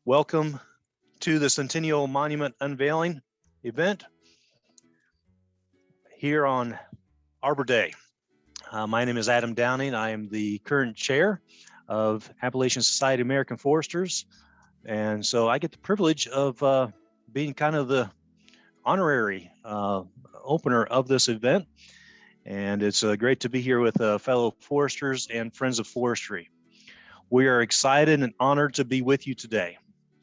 Welcome to the Centennial Monument Unveiling event here on Arbor Day. My name is Adam Downing. I am the current chair of Appalachian Society of American Foresters. And so I get the privilege of being kind of the honorary opener of this event. And it's great to be here with fellow foresters and friends of forestry. We are excited and honored to be with you today.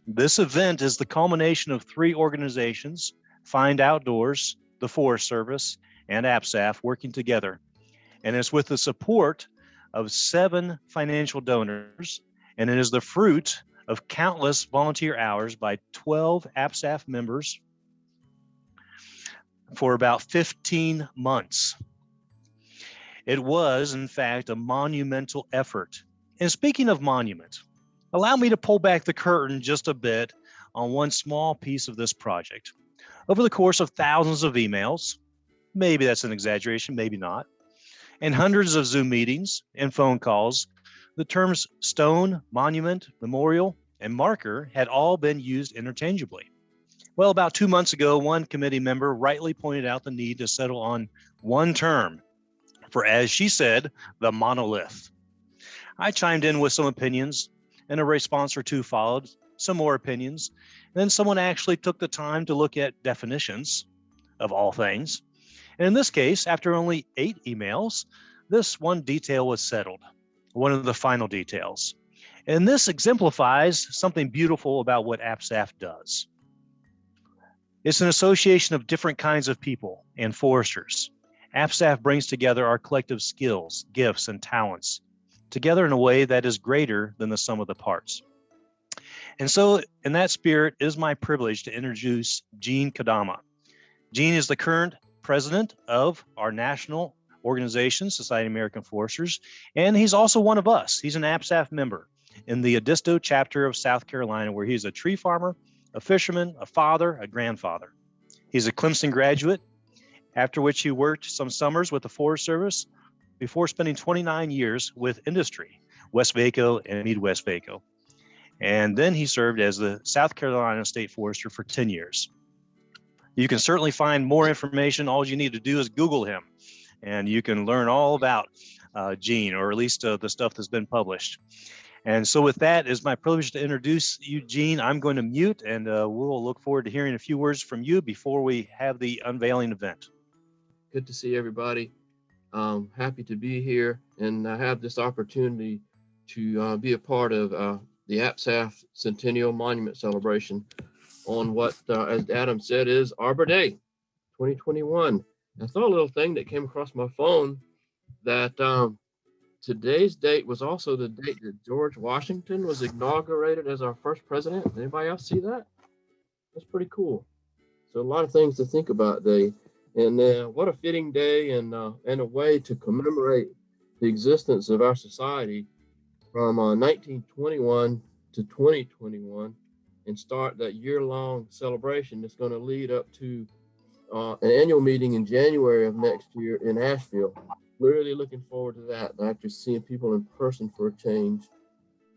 This event is the culmination of three organizations, Find Outdoors, the Forest Service, and APSAF working together. And it's with the support of 7 financial donors, and it is the fruit of countless volunteer hours by 12 APSAF members for about 15 months. It was, in fact, a monumental effort. And speaking of monument, allow me to pull back the curtain just a bit on one small piece of this project. Over the course of thousands of emails, maybe that's an exaggeration, maybe not, and hundreds of Zoom meetings and phone calls, the terms stone, monument, memorial, and marker had all been used interchangeably. Well, about 2 months ago, one committee member rightly pointed out the need to settle on one term for, as she said, the monolith. I chimed in with some opinions, and a response or two followed, some more opinions. And then someone actually took the time to look at definitions of all things. And in this case, after only 8 emails, this one detail was settled, one of the final details. And this exemplifies something beautiful about what APSAF does. It's an association of different kinds of people and foresters. APSAF brings together our collective skills, gifts, and talents together in a way that is greater than the sum of the parts. And so in that spirit, it is my privilege to introduce Gene Kodama. Gene is the current president of our national organization, Society of American Foresters, and he's also one of us. He's an APSAF member in the Untitled Chapter of South Carolina, where he's a tree farmer, a fisherman, a father, a grandfather. He's a Clemson graduate, after which he worked some summers with the Forest Service before spending 29 years with industry, West Vaco and Midwest Vaco. And then he served as the South Carolina State Forester for 10 years. You can certainly find more information. All you need to do is Google him, and you can learn all about Gene, or at least the stuff that's been published. And so with that, it's my privilege to introduce you, Gene. I'm going to mute, and we'll look forward to hearing a few words from you before we have the unveiling event. Good to see everybody. Happy to be here and have this opportunity to be a part of the APSAF Centennial Monument Celebration on what, as Adam said, is Arbor Day 2021. I saw a little thing that came across my phone that today's date was also the date that George Washington was inaugurated as our first president. Anybody else see that? That's pretty cool. So a lot of things to think about today. And what a fitting day and a way to commemorate the existence of our society from 1921 to 2021 and start that year-long celebration that's going to lead up to an annual meeting in January of next year in Asheville. Really looking forward to that, after seeing people in person for a change.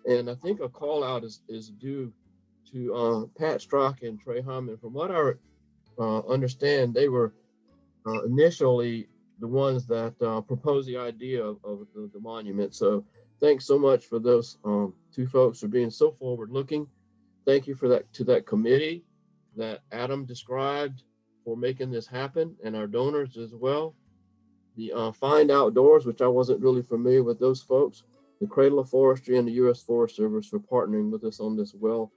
And I think a call out is due to Pat Strzok and Trey Hyman. From what I understand, they were initially the ones that proposed the idea of the monument. So thanks so much for those 2 folks for being so forward looking. Thank you for that, to that committee that Adam described for making this happen, and our donors as well. The Find Outdoors, which I wasn't really familiar with those folks, the Cradle of Forestry, and the U.S. Forest Service for partnering with us on this well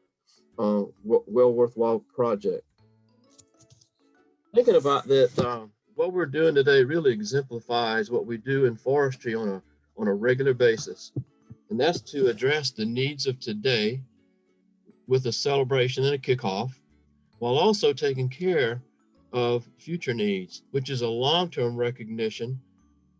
worthwhile project. Thinking about that, what we're doing today really exemplifies what we do in forestry on a regular basis, and that's to address the needs of today with a celebration and a kickoff, while also taking care of future needs, which is a long-term recognition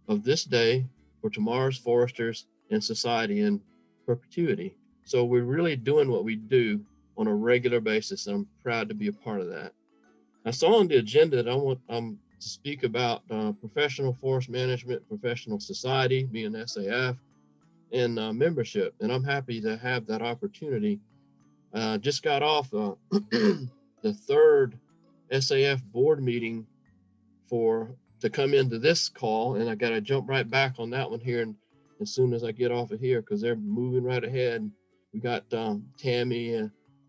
of this day for tomorrow's foresters and society in perpetuity. So we're really doing what we do on a regular basis, and I'm proud to be a part of that. I saw on the agenda that I want to speak about professional forest management, professional society, being SAF, and membership, and I'm happy to have that opportunity Just got off the third SAF board meeting to come into this call, and I got to jump right back on that one here, and as soon as I get off of here, because they're moving right ahead. We got Tammy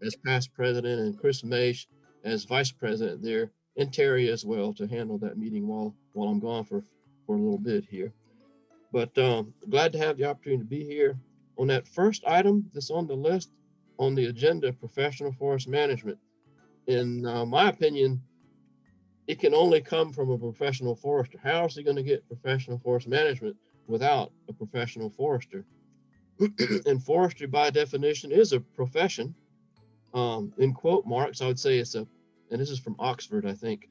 as past president and Chris Maish as vice president there, and Terry as well to handle that meeting while I'm gone for a little bit here. But glad to have the opportunity to be here. On that first item that's on the list on the agenda, professional forest management. In my opinion, it can only come from a professional forester. How is he going to get professional forest management without a professional forester? And forestry, by definition, is a profession. In quote marks, I would say it's and this is from Oxford, I think,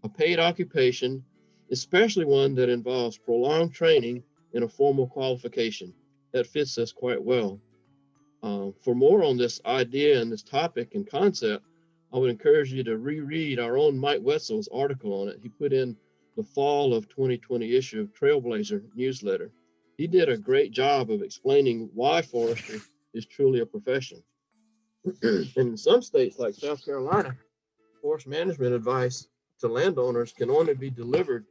a paid occupation, especially one that involves prolonged training in a formal qualification. That fits us quite well. For more on this idea and this topic and concept, I would encourage you to reread our own Mike Wetzel's article on it. He put in the fall of 2020 issue of Trailblazer newsletter. He did a great job of explaining why forestry is truly a profession. And in some states like South Carolina, forest management advice to landowners can only be delivered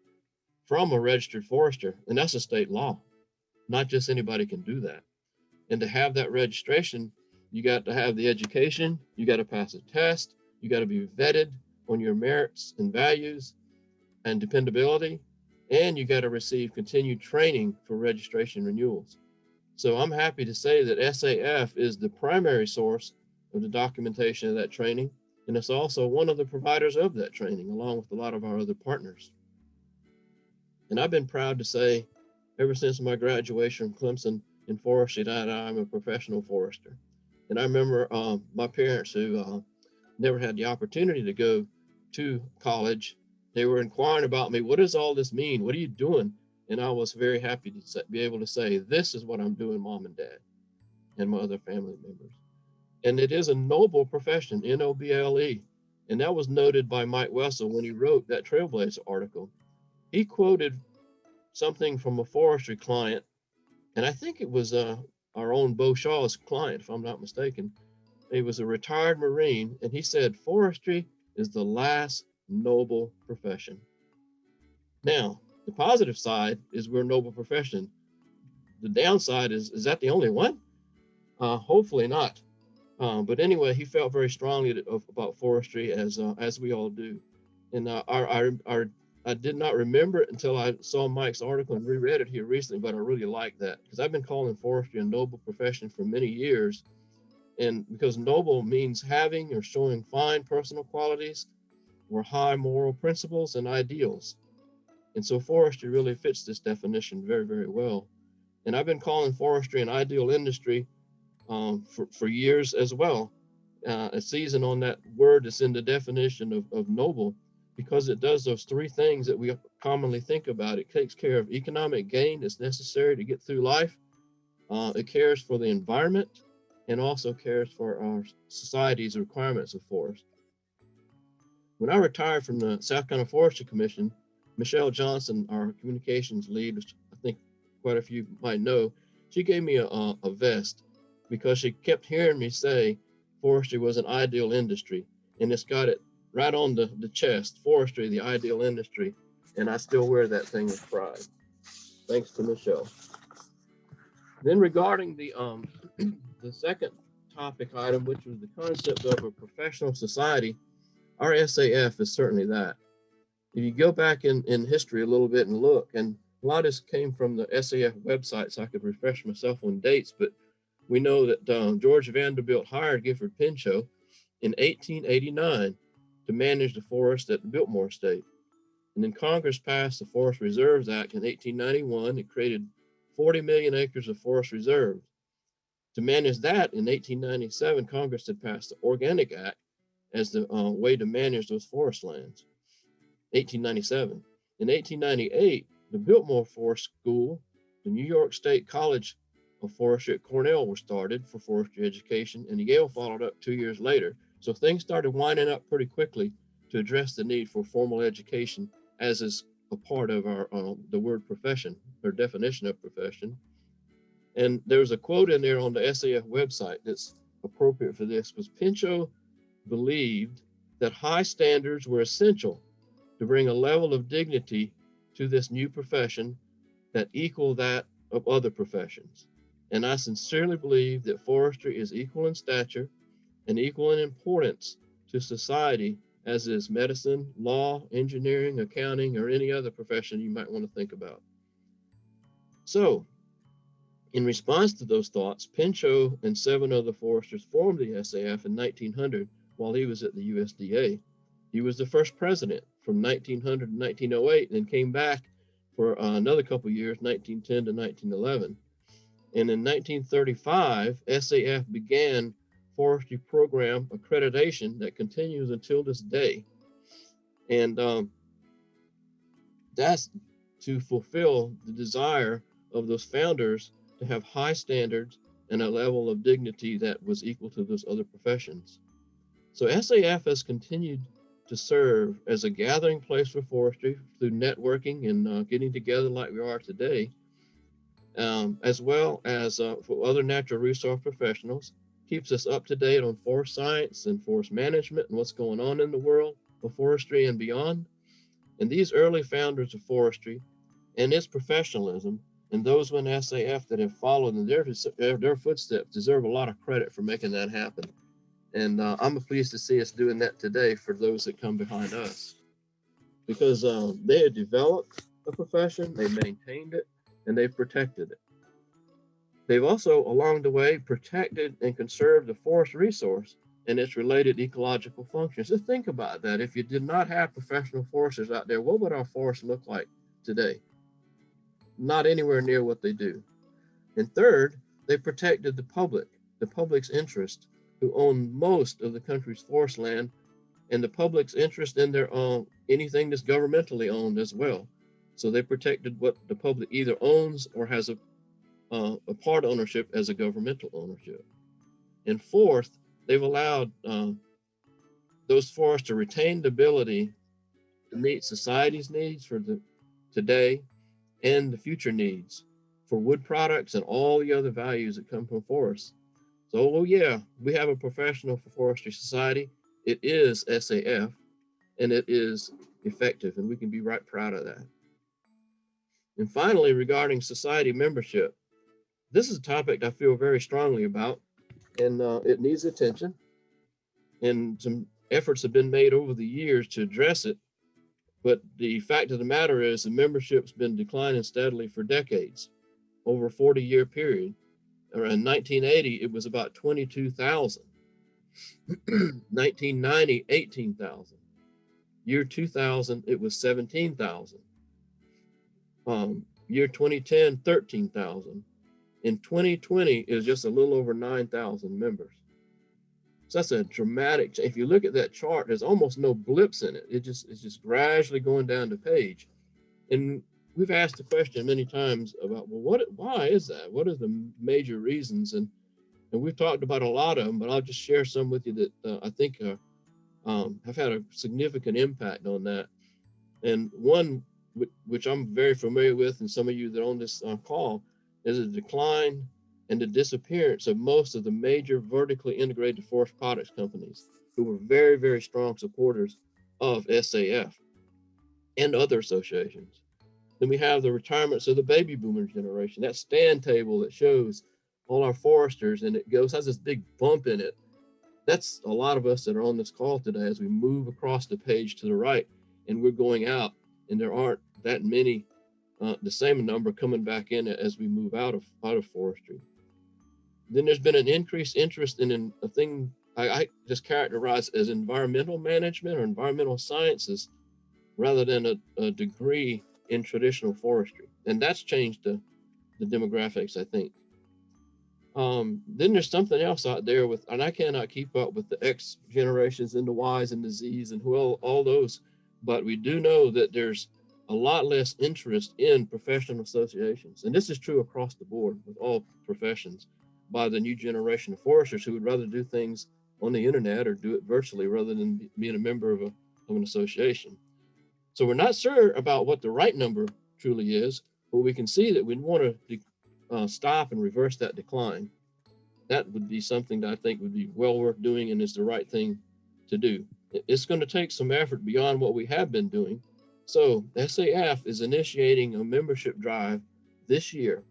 from a registered forester, and that's a state law. Not just anybody can do that. And to have that registration, you got to have the education, you got to pass a test, you got to be vetted on your merits and values and dependability, and you got to receive continued training for registration renewals. So I'm happy to say that SAF is the primary source of the documentation of that training, and it's also one of the providers of that training, along with a lot of our other partners. And I've been proud to say, ever since my graduation from Clemson in forestry, that I'm a professional forester. And I remember my parents who never had the opportunity to go to college, they were inquiring about me, what does all this mean? What are you doing? And I was very happy to be able to say, this is what I'm doing, Mom and Dad, and my other family members. And it is a noble profession, N-O-B-L-E. And that was noted by Mike Wetzel when he wrote that Trailblazer article. He quoted something from a forestry client, and I think it was our own Bo Shaw's client, if I'm not mistaken. He was a retired Marine, and he said, forestry is the last noble profession. Now, the positive side is we're a noble profession. The downside is that the only one? Hopefully not. But anyway, he felt very strongly about forestry, as we all do. And I did not remember it until I saw Mike's article and reread it here recently, but I really like that because I've been calling forestry a noble profession for many years. And because noble means having or showing fine personal qualities or high moral principles and ideals. And so forestry really fits this definition very, very well. And I've been calling forestry an ideal industry for years as well. A season on that word that's in the definition of noble, because it does those three things that we commonly think about. It takes care of economic gain that's necessary to get through life. It cares for the environment and also cares for our society's requirements of forest. When I retired from the South Carolina Forestry Commission, Michelle Johnson, our communications lead, which I think quite a few might know, she gave me a vest because she kept hearing me say forestry was an ideal industry, and it's got it right on the chest, forestry, the ideal industry, and I still wear that thing with pride. Thanks to Michelle. Then regarding the second topic item, which was the concept of a professional society, our SAF is certainly that. If you go back in history a little bit and look, and a lot of this came from the SAF website, so I could refresh myself on dates, but we know that George Vanderbilt hired Gifford Pinchot in 1889 to manage the forest at the Biltmore Estate. And then Congress passed the Forest Reserves Act in 1891. It created 40 million acres of forest reserves. To manage that, in 1897, Congress had passed the Organic Act as the way to manage those forest lands. 1897. In 1898, the Biltmore Forest School, the New York State College of Forestry at Cornell was started for forestry education, and Yale followed up 2 years later. So things started winding up pretty quickly to address the need for formal education, as is a part of our the word profession, or definition of profession. And there's a quote in there on the SAF website that's appropriate for this was Pinchot believed that high standards were essential to bring a level of dignity to this new profession that equal that of other professions. And I sincerely believe that forestry is equal in stature and equal in importance to society as is medicine, law, engineering, accounting, or any other profession you might want to think about. So, in response to those thoughts, Pinchot and 7 other foresters formed the SAF in 1900 while he was at the USDA. He was the first president from 1900 to 1908 and came back for another couple years, 1910 to 1911. And in 1935, SAF began forestry program accreditation that continues until this day. And that's to fulfill the desire of those founders to have high standards and a level of dignity that was equal to those other professions. So SAF has continued to serve as a gathering place for forestry through networking and getting together like we are today, as well as for other natural resource professionals. Keeps us up to date on forest science and forest management and what's going on in the world of forestry and beyond. And these early founders of forestry and its professionalism and those in SAF that have followed in their footsteps deserve a lot of credit for making that happen. And I'm pleased to see us doing that today for those that come behind us, because they had developed a profession, they maintained it, and they've protected it. They've also, along the way, protected and conserved the forest resource and its related ecological functions. Just think about that. If you did not have professional foresters out there, what would our forests look like today? Not anywhere near what they do. And third, they protected the public's interest, who own most of the country's forest land, and the public's interest in their own anything that's governmentally owned as well. So they protected what the public either owns or has a part ownership as a governmental ownership. And fourth, they've allowed those forests to retain the ability to meet society's needs for the today and the future needs for wood products and all the other values that come from forests. So, oh yeah, we have a professional for forestry society. It is SAF, and it is effective, and we can be right proud of that. And finally, regarding society membership, this is a topic I feel very strongly about, and it needs attention. And some efforts have been made over the years to address it. But the fact of the matter is the membership's been declining steadily for decades, over a 40-year period. Around 1980, it was about 22,000. 1990, 18,000. Year 2000, it was 17,000. Year 2010, 13,000. In 2020, it was just a little over 9,000 members. So that's a dramatic change. If you look at that chart, there's almost no blips in it. It's just gradually going down the page. And we've asked the question many times about, well, why is that? What are the major reasons? And we've talked about a lot of them, but I'll just share some with you that I think have had a significant impact on that. And one, which I'm very familiar with, and some of you that are on this call, is a decline and the disappearance of most of the major vertically integrated forest products companies who were very, very strong supporters of SAF and other associations. Then we have the retirements of the baby boomer generation, that stand table that shows all our foresters, and it has this big bump in it. That's a lot of us that are on this call today as we move across the page to the right, and we're going out, and there aren't that many, the same number coming back in as we move out of forestry. Then there's been an increased interest in a thing I just characterize as environmental management or environmental sciences rather than a degree in traditional forestry. And that's changed the demographics, I think. Then there's something else out there and I cannot keep up with the X generations and the Ys and the Zs and all those, but we do know that there's a lot less interest in professional associations. And this is true across the board with all professions, by the new generation of foresters who would rather do things on the internet or do it virtually rather than being a member of an association. So we're not sure about what the right number truly is, but we can see that we want to stop and reverse that decline. that would be something that I think would be well worth doing and is the right thing to do. It's going to take some effort beyond what we have been doing. So SAF is initiating a membership drive this year.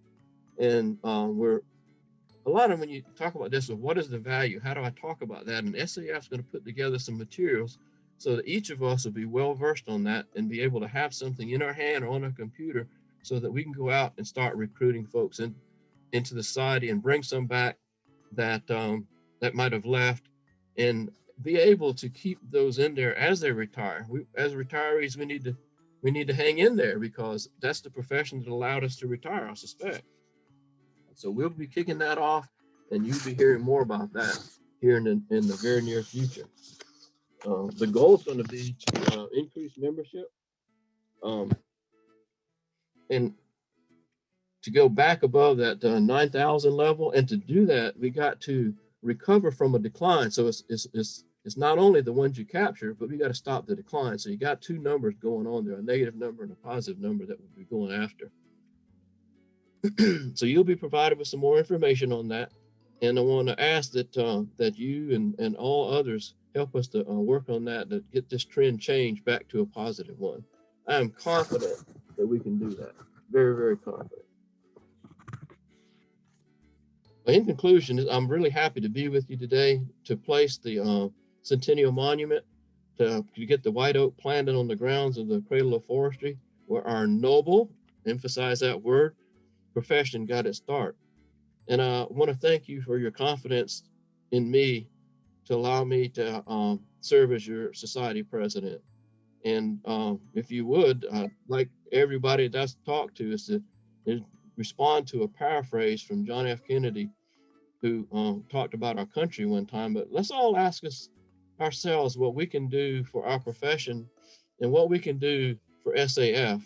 And when you talk about this, what is the value? How do I talk about that? And SAF is going to put together some materials so that each of us will be well versed on that and be able to have something in our hand or on a computer so that we can go out and start recruiting folks into the society and bring some back that might have left, and be able to keep those in there as they retire. As retirees, we need to hang in there, because that's the profession that allowed us to retire, I suspect. So we'll be kicking that off, and you'll be hearing more about that here in the very near future. The goal is going to be to increase membership, and to go back above that 9,000 level. And to do that, we got to recover from a decline. So it's not only the ones you capture, but we got to stop the decline. So you got two numbers going on there, a negative number and a positive number that we'll be going after. So you'll be provided with some more information on that. And I want to ask that you and all others help us to work on that, to get this trend changed back to a positive one. I am confident that we can do that. Very, very confident. In conclusion, I'm really happy to be with you today to place the Centennial Monument, to get the white oak planted on the grounds of the Cradle of Forestry, where our noble, emphasize that word, profession got its start. And I want to thank you for your confidence in me to allow me to serve as your society president. And if you would, like everybody that's talked to, is to respond to a paraphrase from John F. Kennedy, who talked about our country one time. But let's all ask ourselves what we can do for our profession and what we can do for SAF,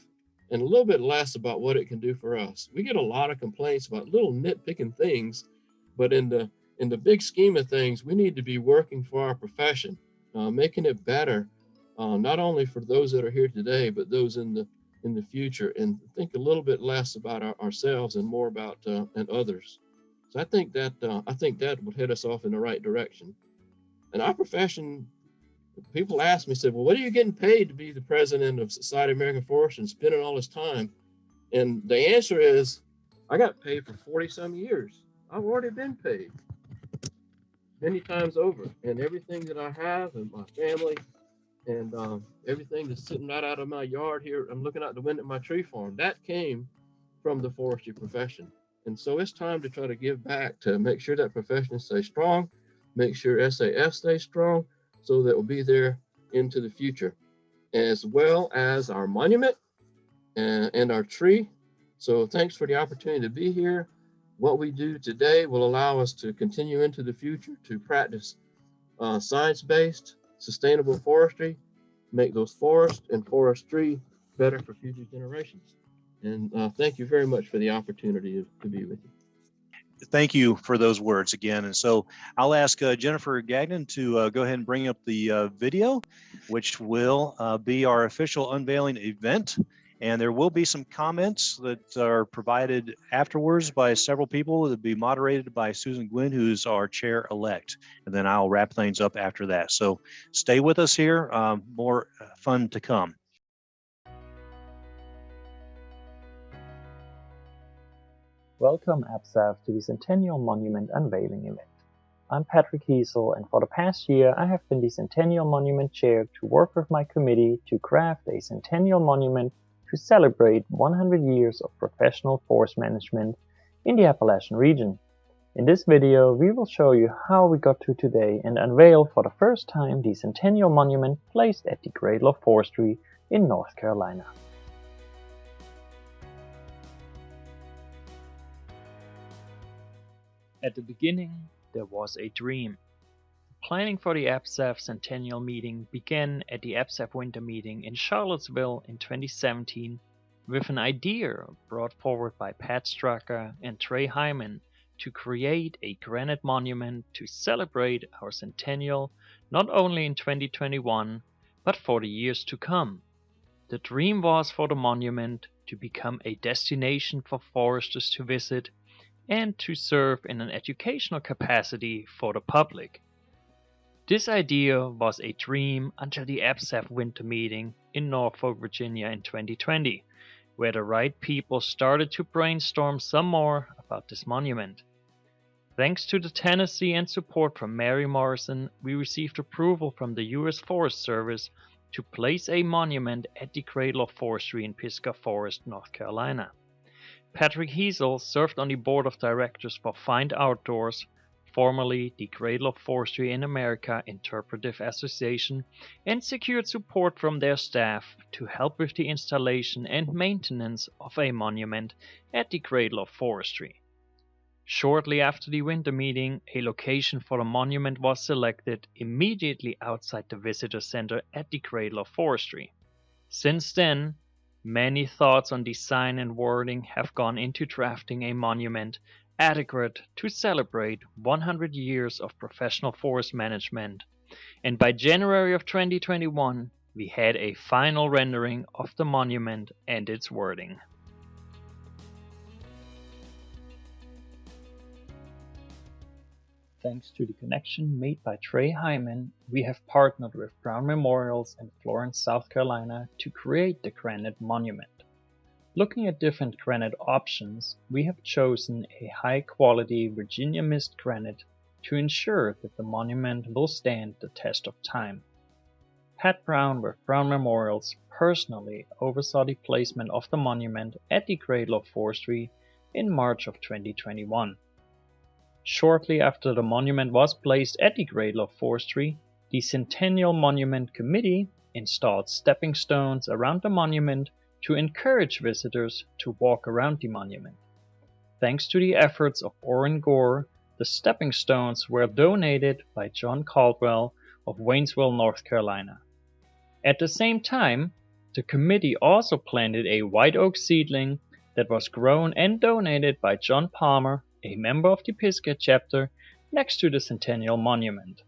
and a little bit less about what it can do for us. We get a lot of complaints about little nitpicking things, but in the big scheme of things, we need to be working for our profession, making it better, not only for those that are here today, but those in the future, and think a little bit less about ourselves and more about and others. So I think that would head us off in the right direction. And our profession, people ask me, said, well, what are you getting paid to be the president of Society of American Forestry and spending all this time? And the answer is, I got paid for 40 some years. I've already been paid many times over. And everything that I have, and my family, and everything that's sitting right out of my yard here, I'm looking out the window at my tree farm, that came from the forestry profession. And so it's time to try to give back, to make sure that profession stays strong, make sure SAF stays strong, so that we'll be there into the future, as well as our monument and our tree. So thanks for the opportunity to be here. What we do today will allow us to continue into the future to practice science-based, sustainable forestry, make those forests and forestry better for future generations. And thank you very much for the opportunity to be with you. Thank you for those words again. And so I'll ask Jennifer Gagnon to go ahead and bring up the video, which will be our official unveiling event. And there will be some comments that are provided afterwards by several people. It'll be moderated by Susan Gwynn, who's our chair-elect. And then I'll wrap things up after that. So stay with us here. More fun to come. Welcome, APSAF, to the Centennial Monument Unveiling event. I'm Patrick Hiesel, and for the past year I have been the Centennial Monument Chair to work with my committee to craft a Centennial Monument to celebrate 100 years of professional forest management in the Appalachian region. In this video, we will show you how we got to today and unveil for the first time the Centennial Monument placed at the Cradle of Forestry in North Carolina. At the beginning, there was a dream. Planning for the APSAF Centennial meeting began at the APSAF Winter Meeting in Charlottesville in 2017 with an idea brought forward by Pat Strucker and Trey Hyman to create a granite monument to celebrate our centennial not only in 2021 but for the years to come. The dream was for the monument to become a destination for foresters to visit and to serve in an educational capacity for the public. This idea was a dream until the APSAF winter meeting in Norfolk, Virginia in 2020, where the right people started to brainstorm some more about this monument. Thanks to the tenacity and support from Mary Morrison, we received approval from the U.S. Forest Service to place a monument at the Cradle of Forestry in Pisgah Forest, North Carolina. Patrick Hiesel served on the board of directors for Find Outdoors, formerly the Cradle of Forestry in America Interpretive Association, and secured support from their staff to help with the installation and maintenance of a monument at the Cradle of Forestry. Shortly after the winter meeting, a location for the monument was selected immediately outside the visitor center at the Cradle of Forestry. Since then, many thoughts on design and wording have gone into drafting a monument adequate to celebrate 100 years of professional forest management, and by January of 2021, we had a final rendering of the monument and its wording. Thanks to the connection made by Trey Hyman, we have partnered with Brown Memorials in Florence, South Carolina to create the granite monument. Looking at different granite options, we have chosen a high-quality Virginia mist granite to ensure that the monument will stand the test of time. Pat Brown with Brown Memorials personally oversaw the placement of the monument at the Cradle of Forestry in March of 2021. Shortly after the monument was placed at the Cradle of Forestry, the Centennial Monument Committee installed stepping stones around the monument to encourage visitors to walk around the monument. Thanks to the efforts of Orrin Gore, the stepping stones were donated by John Caldwell of Waynesville, North Carolina. At the same time, the committee also planted a white oak seedling that was grown and donated by John Palmer, a member of the Pisgah chapter, next to the Centennial Monument.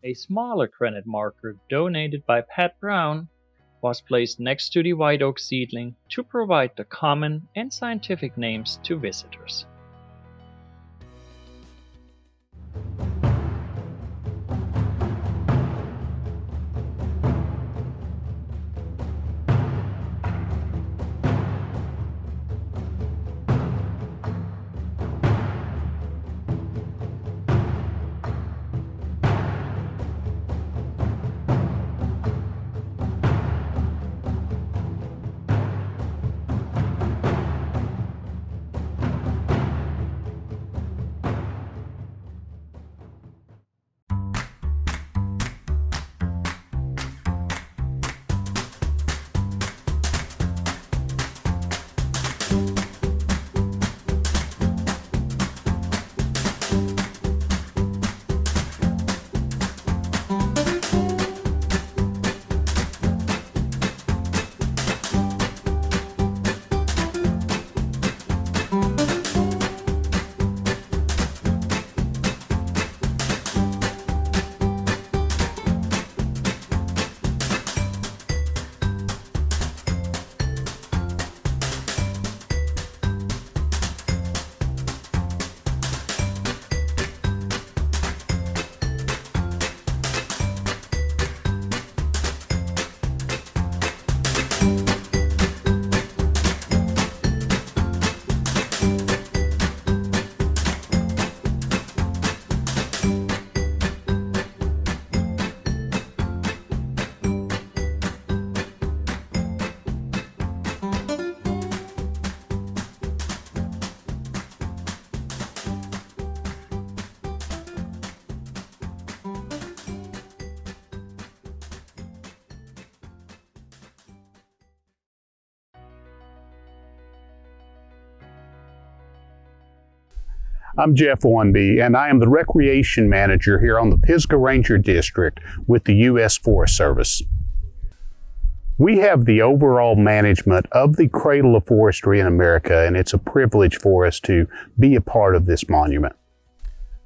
A smaller granite marker donated by Pat Brown was placed next to the white oak seedling to provide the common and scientific names to visitors. I'm Jeff Wanby, and I am the Recreation Manager here on the Pisgah Ranger District with the U.S. Forest Service. We have the overall management of the Cradle of Forestry in America, and it's a privilege for us to be a part of this monument.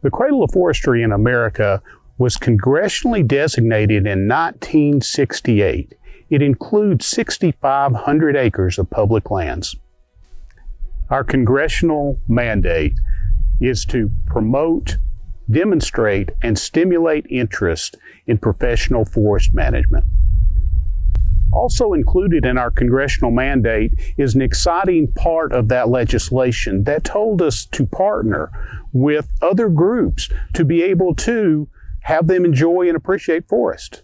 The Cradle of Forestry in America was congressionally designated in 1968. It includes 6,500 acres of public lands. Our congressional mandate is to promote, demonstrate, and stimulate interest in professional forest management. Also included in our congressional mandate is an exciting part of that legislation that told us to partner with other groups to be able to have them enjoy and appreciate forest.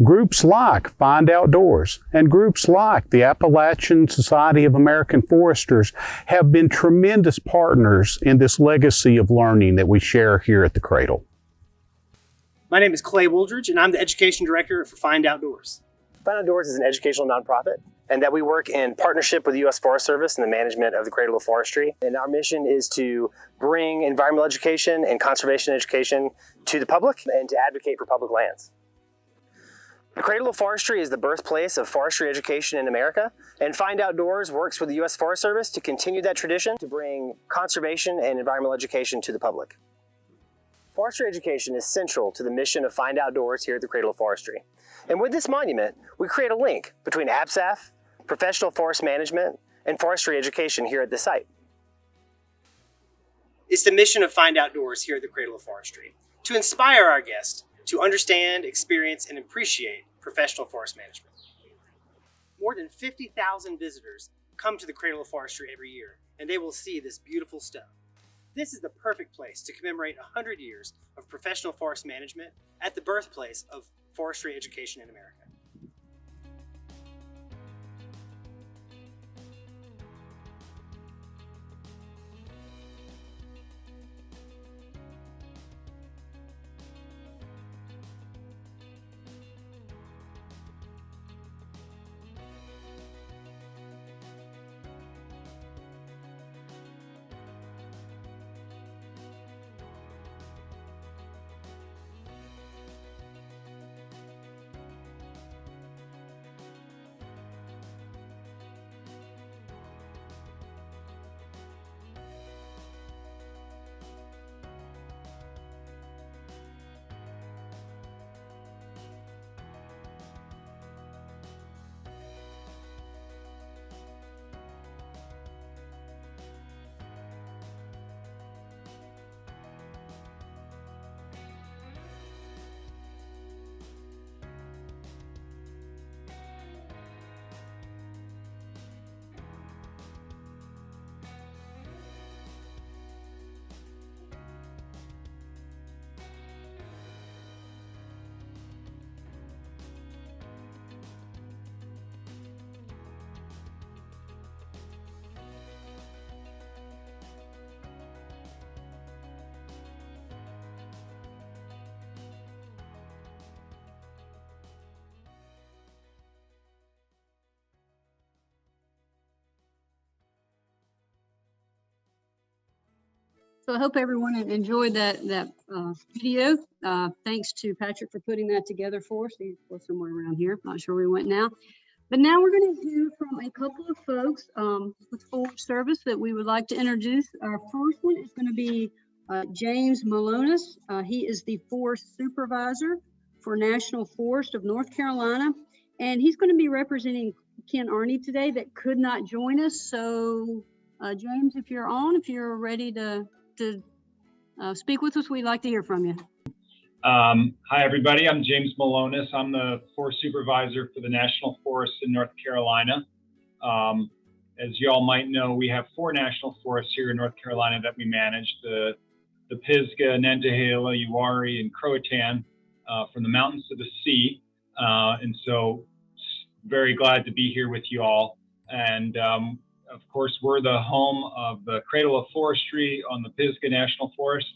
Groups like Find Outdoors and groups like the Appalachian Society of American Foresters have been tremendous partners in this legacy of learning that we share here at the Cradle. My name is Clay Wooldridge, and I'm the Education Director for Find Outdoors. Find Outdoors is an educational nonprofit, and that we work in partnership with the U.S. Forest Service in the management of the Cradle of Forestry. And our mission is to bring environmental education and conservation education to the public and to advocate for public lands. The Cradle of Forestry is the birthplace of forestry education in America, and Find Outdoors works with the U.S. Forest Service to continue that tradition to bring conservation and environmental education to the public. Forestry education is central to the mission of Find Outdoors here at the Cradle of Forestry. And with this monument, we create a link between APSAF, professional forest management, and forestry education here at the site. It's the mission of Find Outdoors here at the Cradle of Forestry to inspire our guests to understand, experience, and appreciate professional forest management. More than 50,000 visitors come to the Cradle of Forestry every year, and they will see this beautiful stuff. This is the perfect place to commemorate 100 years of professional forest management at the birthplace of forestry education in America. So I hope everyone enjoyed that video. Thanks to Patrick for putting that together for us. He was somewhere around here. Not sure where he went now. But now we're going to hear from a couple of folks with Forest Service that we would like to introduce. Our first one is going to be James Melonas. He is the Forest Supervisor for National Forest of North Carolina. And he's going to be representing Ken Arney today that could not join us. So James, if you're ready to speak with us, we'd like to hear from you. Hi, everybody. I'm James Melonas. I'm the Forest Supervisor for the National Forests in North Carolina. As you all might know, we have 4 national forests here in North Carolina that we manage, the Pisgah, Nantahala, Uwharrie, and Croatan, from the mountains to the sea. And so very glad to be here with you all. And of course, we're the home of the Cradle of Forestry on the Pisgah National Forest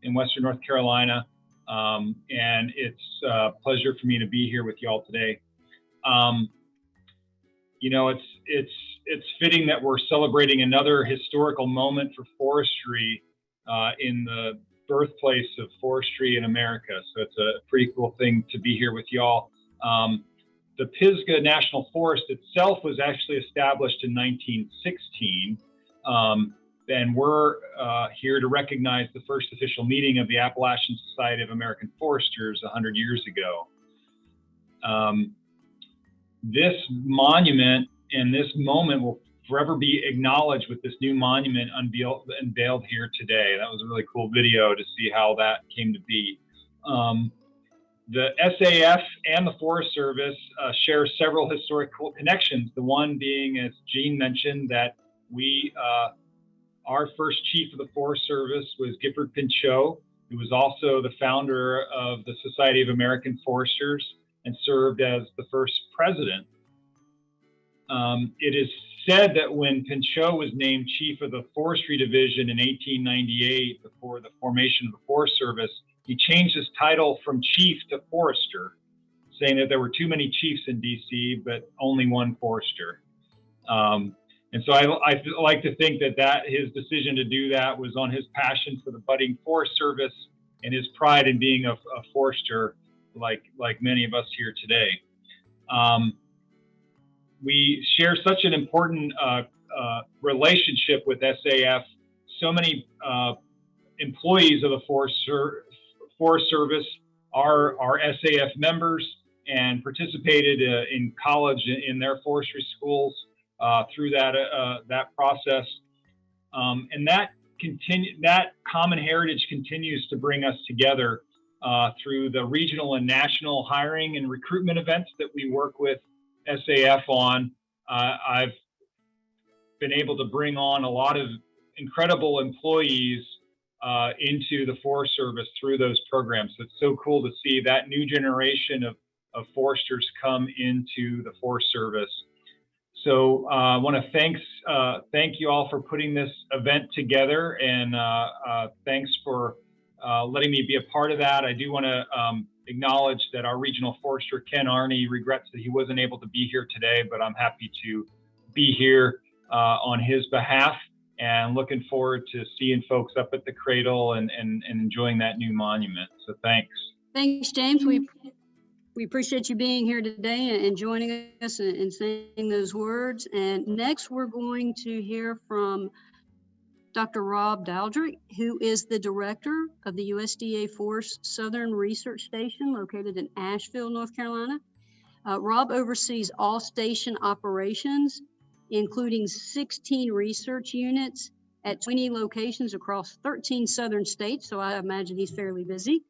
in Western North Carolina. And it's a pleasure for me to be here with you all today. You know, it's fitting that we're celebrating another historical moment for forestry in the birthplace of forestry in America. So it's a pretty cool thing to be here with y'all. The Pisgah National Forest itself was actually established in 1916. And we're here to recognize the first official meeting of the Appalachian Society of American Foresters 100 years ago. This monument and this moment will forever be acknowledged with this new monument unveiled here today. That was a really cool video to see how that came to be. The SAF and the Forest Service share several historical connections. The one being, as Gene mentioned, that our first chief of the Forest Service was Gifford Pinchot, who was also the founder of the Society of American Foresters and served as the first president. It is said that when Pinchot was named chief of the Forestry Division in 1898, before the formation of the Forest Service, he changed his title from chief to forester, saying that there were too many chiefs in DC, but only one forester. And so I like to think that his decision to do that was on his passion for the budding Forest Service and his pride in being a forester, like many of us here today. We share such an important relationship with SAF. So many employees of the Forest Service are SAF members and participated in college in their forestry schools through that process, and that common heritage continues to bring us together through the regional and national hiring and recruitment events that we work with SAF on. I've been able to bring on a lot of incredible employees into the Forest Service through those programs. So it's so cool to see that new generation of foresters come into the Forest Service. So I want to thank you all for putting this event together, and thanks for letting me be a part of that. I do want to acknowledge that our regional forester, Ken Arney, regrets that he wasn't able to be here today, but I'm happy to be here on his behalf, and looking forward to seeing folks up at the cradle and enjoying that new monument. So thanks. Thanks, James. We appreciate you being here today and joining us and saying those words. And next, we're going to hear from Dr. Rob Daldrick, who is the director of the USDA Forest Southern Research Station located in Asheville, North Carolina. Rob oversees all station operations, including 16 research units at 20 locations across 13 southern states, so I imagine he's fairly busy.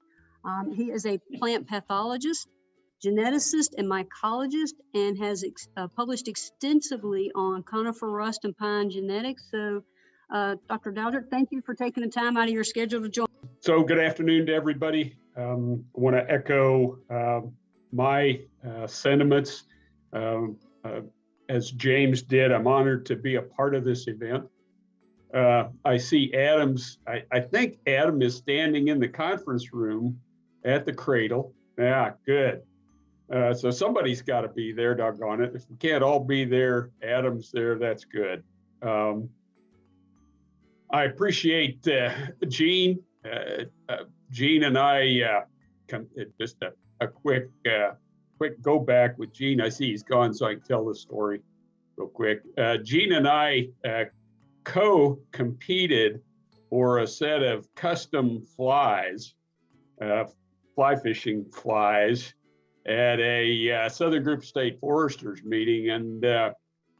He is a plant pathologist, geneticist, and mycologist, and has published extensively on conifer rust and pine genetics. So Dr. Daldrick, thank you for taking the time out of your schedule to join. So good afternoon to everybody. I want to echo my sentiments. As James did, I'm honored to be a part of this event. I see Adam's, I think Adam is standing in the conference room at the cradle. Yeah, good. So somebody's got to be there, doggone it. If we can't all be there, Adam's there, that's good. I appreciate Gene. Gene and I, just a quick go back with Gene. I see he's gone, so I can tell the story real quick. Gene and I co-competed for a set of custom flies, fly fishing flies, at a Southern Group of State Foresters meeting.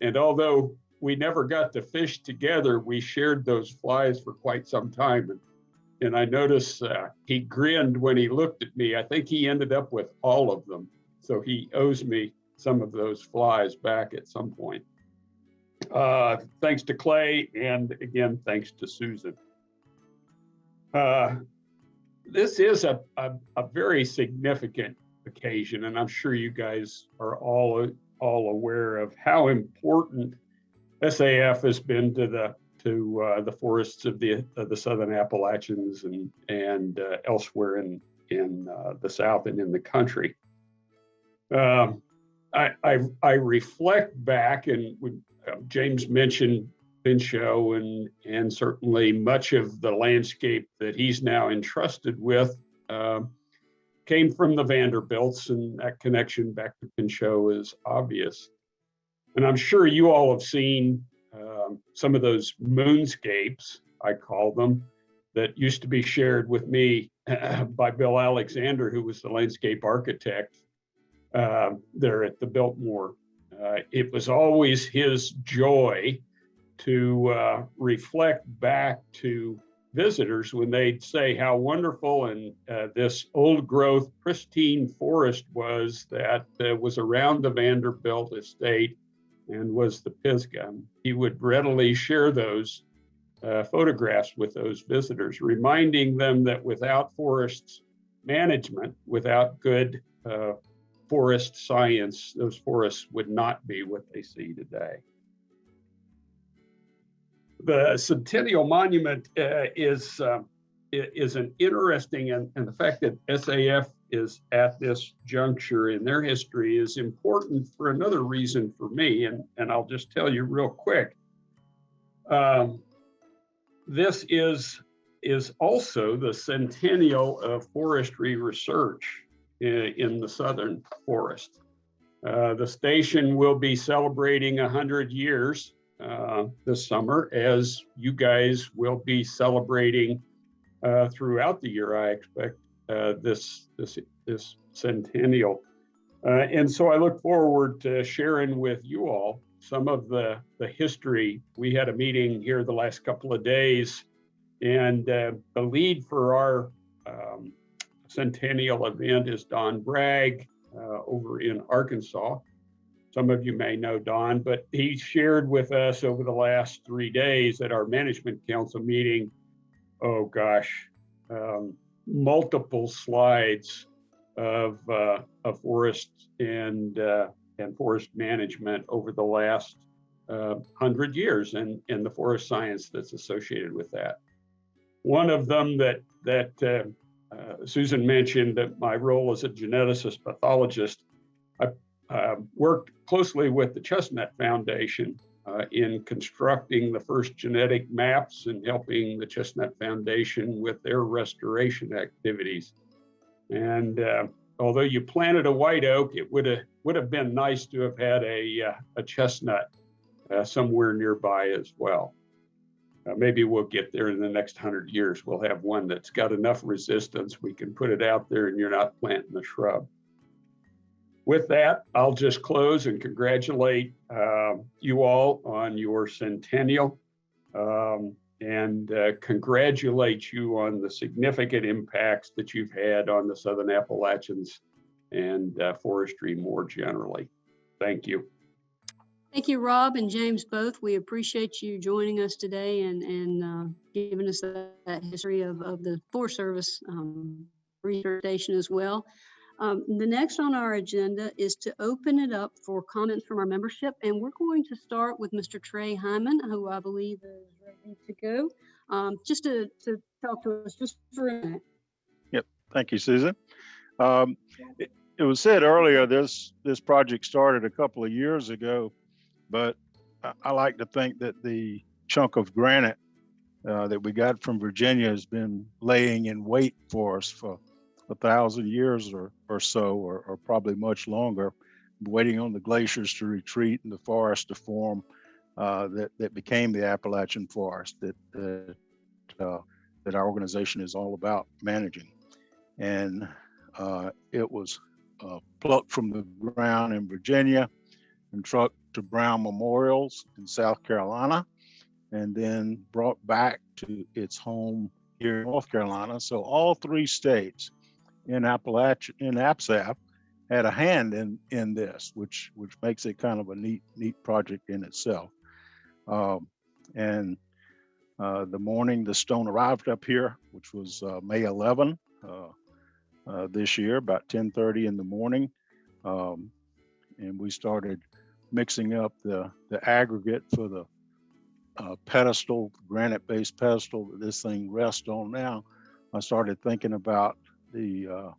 And although we never got to fish together, we shared those flies for quite some time. And I noticed he grinned when he looked at me. I think he ended up with all of them. So he owes me some of those flies back at some point. Thanks to Clay, and again, thanks to Susan. This is a very significant occasion, and I'm sure you guys are all aware of how important SAF has been to the forests of the Southern Appalachians and elsewhere in the South and in the country. I reflect back, and James mentioned Pinchot, and certainly much of the landscape that he's now entrusted with came from the Vanderbilts, and that connection back to Pinchot is obvious. And I'm sure you all have seen some of those moonscapes, I call them, that used to be shared with me by Bill Alexander, who was the landscape architect there at the Biltmore. It was always his joy to reflect back to visitors when they'd say how wonderful and this old growth pristine forest was that was around the Vanderbilt estate and was the Pisgah. He would readily share those photographs with those visitors, reminding them that without forests management, without good forest science, those forests would not be what they see today. The Centennial Monument is an interesting, and the fact that SAF is at this juncture in their history is important for another reason for me, and I'll just tell you real quick. This is also the centennial of forestry research in the Southern Forest. The station will be celebrating 100 years this summer, as you guys will be celebrating throughout the year, I expect, this centennial. And so I look forward to sharing with you all some of the history. We had a meeting here the last couple of days, and the lead for our centennial event is Don Bragg over in Arkansas. Some of you may know Don, but he shared with us over the last 3 days at our management council meeting, oh gosh, multiple slides of forest and forest management over the last 100 years and the forest science that's associated with that. One of them that Susan mentioned, that my role as a geneticist pathologist, I worked closely with the Chestnut Foundation in constructing the first genetic maps and helping the Chestnut Foundation with their restoration activities. And although you planted a white oak, it would have been nice to have had a chestnut somewhere nearby as well. Maybe we'll get there in the next 100 years. We'll have one that's got enough resistance, we can put it out there and you're not planting a shrub. With that, I'll just close and congratulate you all on your centennial and congratulate you on the significant impacts that you've had on the Southern Appalachians and forestry more generally. Thank you. Thank you, Rob and James, both. We appreciate you joining us today and giving us that history of the Forest Service research station as well. The next on our agenda is to open it up for comments from our membership, and we're going to start with Mr. Trey Hyman, who I believe is ready to go, just to talk to us just for a minute. Yep, thank you, Susan. It was said earlier, this project started a couple of years ago, but I like to think that the chunk of granite that we got from Virginia has been laying in wait for us for 1,000 years or so, or probably much longer, waiting on the glaciers to retreat and the forest to form that became the Appalachian forest that our organization is all about managing. And it was plucked from the ground in Virginia and trucked to Brown Memorials in South Carolina, and then brought back to its home here in North Carolina. So all 3 states in APSAF had a hand in this, which makes it kind of a neat project in itself. And the morning the stone arrived up here, which was May 11 this year, about 10:30 in the morning, and we started mixing up the aggregate for the pedestal, granite-based pedestal that this thing rests on now. I started thinking about the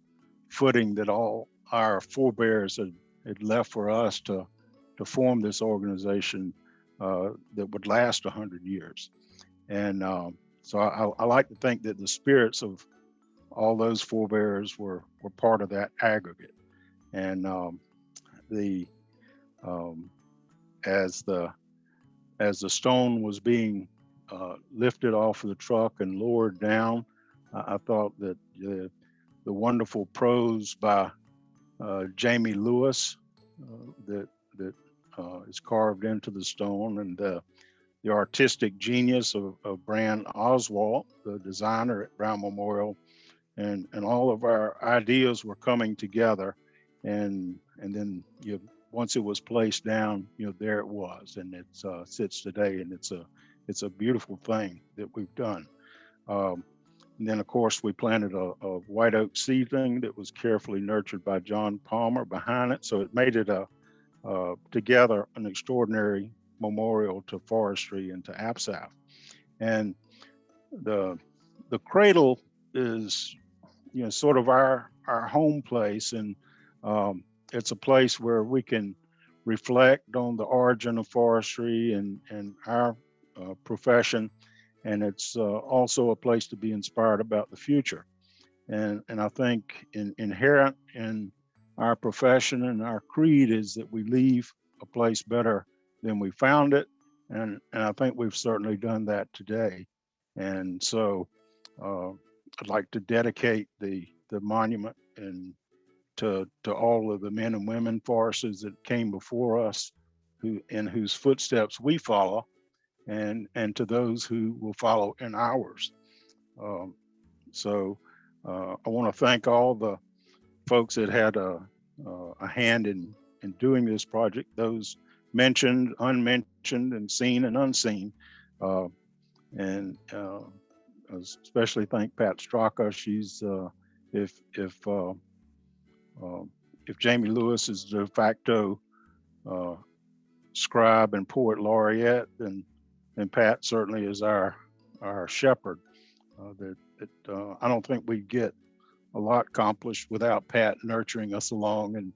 footing that all our forebears had left for us to form this organization that would last 100 years. And so I like to think that the spirits of all those forebears were part of that aggregate. And as the stone was being lifted off of the truck and lowered down, I thought that the wonderful prose by Jamie Lewis that is carved into the stone, and the artistic genius of Brand Oswalt, the designer at Brown Memorial, and all of our ideas were coming together, and then once it was placed down, there it was, and it sits today, and it's a beautiful thing that we've done. And then, of course, we planted a white oak seedling that was carefully nurtured by John Palmer behind it. So it made it together an extraordinary memorial to forestry and to APSAF. And the cradle is, sort of our home place, and it's a place where we can reflect on the origin of forestry and our profession. And it's also a place to be inspired about the future. And I think inherent in our profession and our creed is that we leave a place better than we found it. And I think we've certainly done that today. And so I'd like to dedicate the monument and to all of the men and women foresters that came before us, in whose footsteps we follow, and to those who will follow in ours. So I want to thank all the folks that had a hand in doing this project, those mentioned, unmentioned, and seen and unseen. And especially thank Pat Straka. She's if Jamie Lewis is de facto scribe and poet laureate, then Pat certainly is our shepherd. I don't think we'd get a lot accomplished without Pat nurturing us along and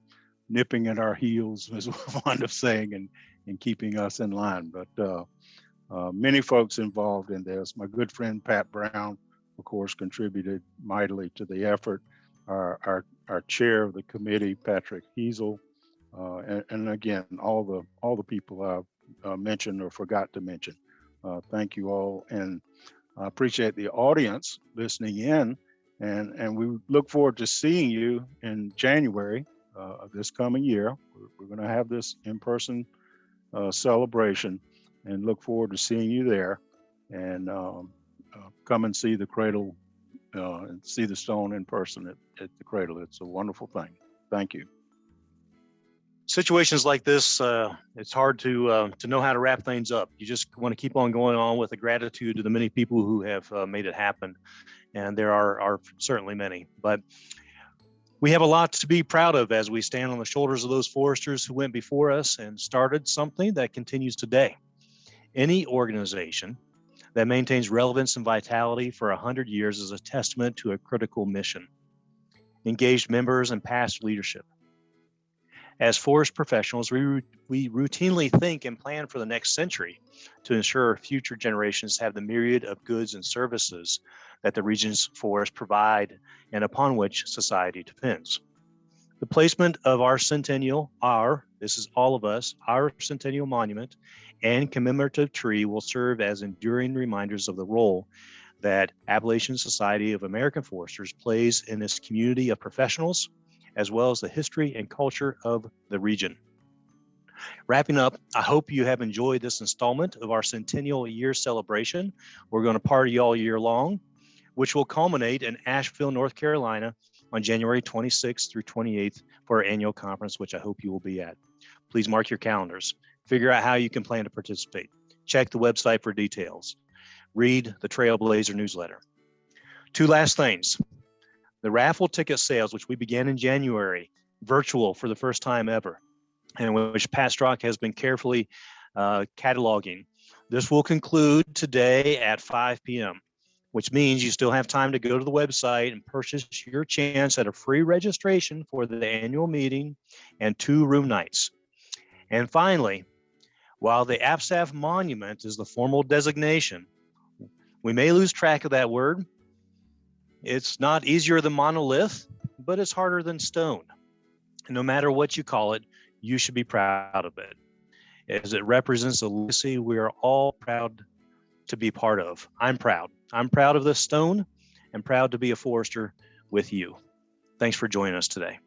nipping at our heels, as we're fond of saying, and keeping us in line. But many folks involved in this. My good friend Pat Brown, of course, contributed mightily to the effort. Our chair of the committee, Patrick Heasel, and again, all the people I've mentioned or forgot to mention. Thank you all, and I appreciate the audience listening in, and we look forward to seeing you in January of this coming year. We're going to have this in-person celebration, and look forward to seeing you there, and come and see the cradle and see the stone in person at the cradle. It's a wonderful thing. Thank you. Situations like this, it's hard to know how to wrap things up. You just want to keep on going on with the gratitude to the many people who have made it happen. And there are certainly many, but we have a lot to be proud of as we stand on the shoulders of those foresters who went before us and started something that continues today. Any organization that maintains relevance and vitality for 100 years is a testament to a critical mission, engaged members, and past leadership. As forest professionals, we routinely think and plan for the next century to ensure future generations have the myriad of goods and services that the region's forests provide and upon which society depends. The placement of our Centennial, this is all of us, our Centennial Monument and commemorative tree will serve as enduring reminders of the role that Appalachian Society of American Foresters plays in this community of professionals, as well as the history and culture of the region. Wrapping up, I hope you have enjoyed this installment of our Centennial Year celebration. We're going to party all year long, which will culminate in Asheville, North Carolina on January 26th through 28th for our annual conference, which I hope you will be at. Please mark your calendars. Figure out how you can plan to participate. Check the website for details. Read the Trailblazer newsletter. Two last things. The raffle ticket sales, which we began in January, virtual for the first time ever, and which Pat Strzok has been carefully cataloging. This will conclude today at 5 p.m., which means you still have time to go to the website and purchase your chance at a free registration for the annual meeting and 2 room nights. And finally, while the APSAF monument is the formal designation, we may lose track of that word. It's not easier than monolith, but it's harder than stone. And no matter what you call it, you should be proud of it, as it represents a legacy we are all proud to be part of. I'm proud. I'm proud of this stone and proud to be a forester with you. Thanks for joining us today.